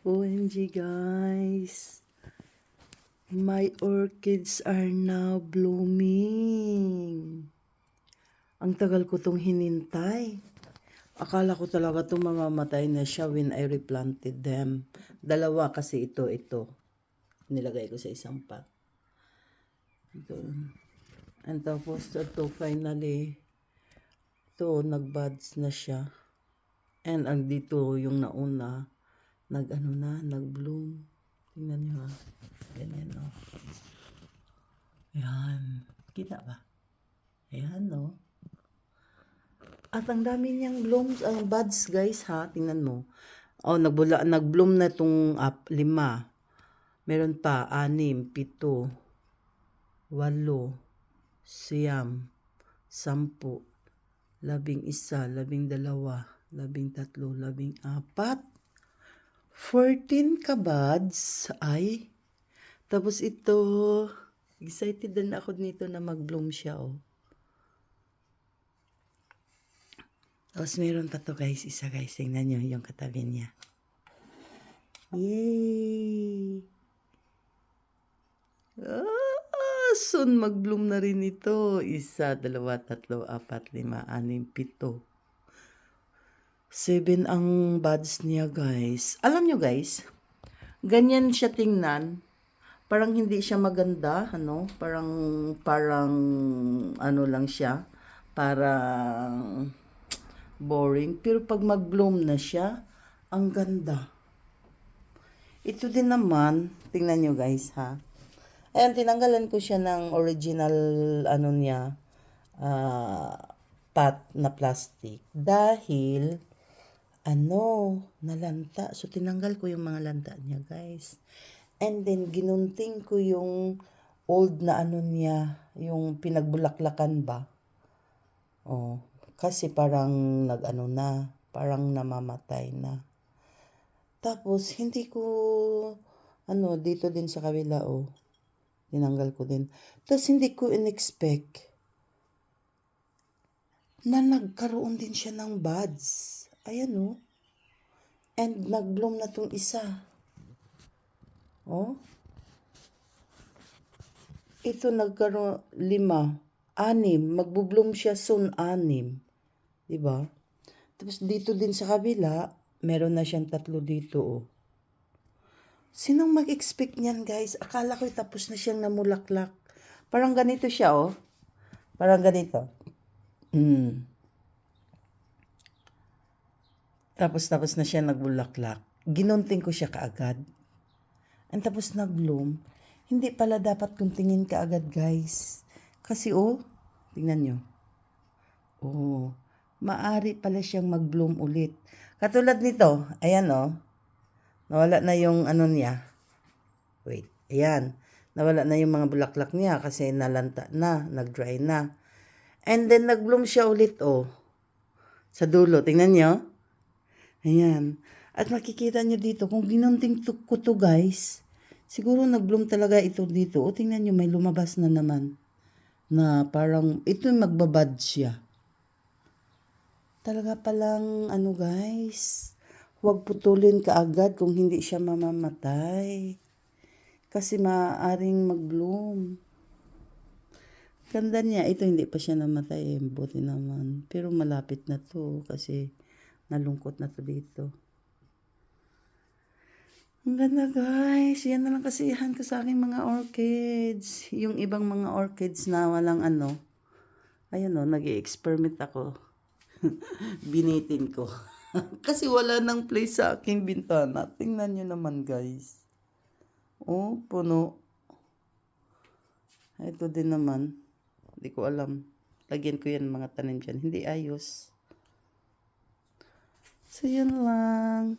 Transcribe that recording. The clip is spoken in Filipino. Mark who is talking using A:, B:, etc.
A: OMG guys, my orchids are now blooming. Ang tagal ko tong hinintay. Akala ko talaga itong mamamatay na siya when I replanted them. Dalawa kasi ito. Nilagay ko sa isang pot. Ito. And tapos ito finally, ito nagbuds na siya. And ang dito yung nauna, nag-bloom. Tingnan nyo ha. Ganyan o. Ayan. Kita ba? Ayan o. At ang dami niyang blooms, ang buds guys ha. Tingnan mo. Oh, nag-bloom na itong 5. Meron pa 6, 7, 8, 9, 10, 10, 11, 12, 13, 14. 14 ka buds. Ay. Tapos ito, excited din ako nito na mag-bloom siya oh. Tapos meron pa to guys, isa guys. Tingnan nyo yung katabi niya. Yay! Soon mag-bloom na rin ito. 1, 2, 3, 4, 5, 6, 7. 7 ang buds niya guys. Alam nyo guys, ganyan siya tingnan. Parang hindi siya maganda, ano? Parang ano lang siya. Parang boring. Pero pag mag-bloom na siya, ang ganda. Ito din naman, tingnan nyo guys ha. Ayan, tinanggalan ko siya ng original, ano niya, pot na plastic. Dahil, nalanta. So, tinanggal ko yung mga lanta niya guys. And then, ginunting ko yung old na ano niya, yung pinagbulaklakan ba. Oh, kasi parang parang namamatay na. Tapos, hindi ko, dito din sa kabila, oh. Tinanggal ko din. Tapos, hindi ko in-expect na nagkaroon din siya ng buds. Ayan, oh. And, nag-bloom na tong isa. Oh. Ito, nagkaroon, 5, 6. Magbo-bloom siya soon, 6. Diba? Tapos, dito din sa kabila, meron na siyang 3 dito, oh. Sinong mag-expect niyan, guys? Akala ko tapos na siyang namulaklak. Parang ganito siya, oh. Parang ganito. Tapos na siya nagbulaklak. Ginunting ko siya kaagad. And tapos nag-bloom. Hindi pala dapat guntingin kaagad, guys. Kasi, oh, tingnan nyo. Oh, maari pala siyang mag-bloom ulit. Katulad nito, ayan, oh. Nawala na yung niya. Wait, ayan. Nawala na yung mga bulaklak niya kasi nalanta na, nag-dry na. And then, nag-bloom siya ulit, oh. Sa dulo, tingnan nyo. Ayan. At makikita nyo dito, kung ginunting ko to, guys, siguro nag-bloom talaga ito dito. O, tingnan nyo, may lumabas na naman. Na parang, ito yung magbabad siya. Talaga palang, guys, huwag putulin kaagad kung hindi siya mamamatay. Kasi maaaring mag-bloom. Ganda niya. Ito hindi pa siya namatay. Buti naman. Pero malapit na to kasi nalungkot na to dito. Ang ganda guys. Yan na lang kasiyahan ko sa aking mga orchids. Yung ibang mga orchids na walang Ayun o, nag-i-experiment ako. Binitin ko. Kasi wala nang place sa aking bintana. Tingnan nyo naman guys. Oh, puno. Ito din naman. Hindi ko alam. Lagyan ko yan mga tanim dyan. Hindi ayos. So, yun lang.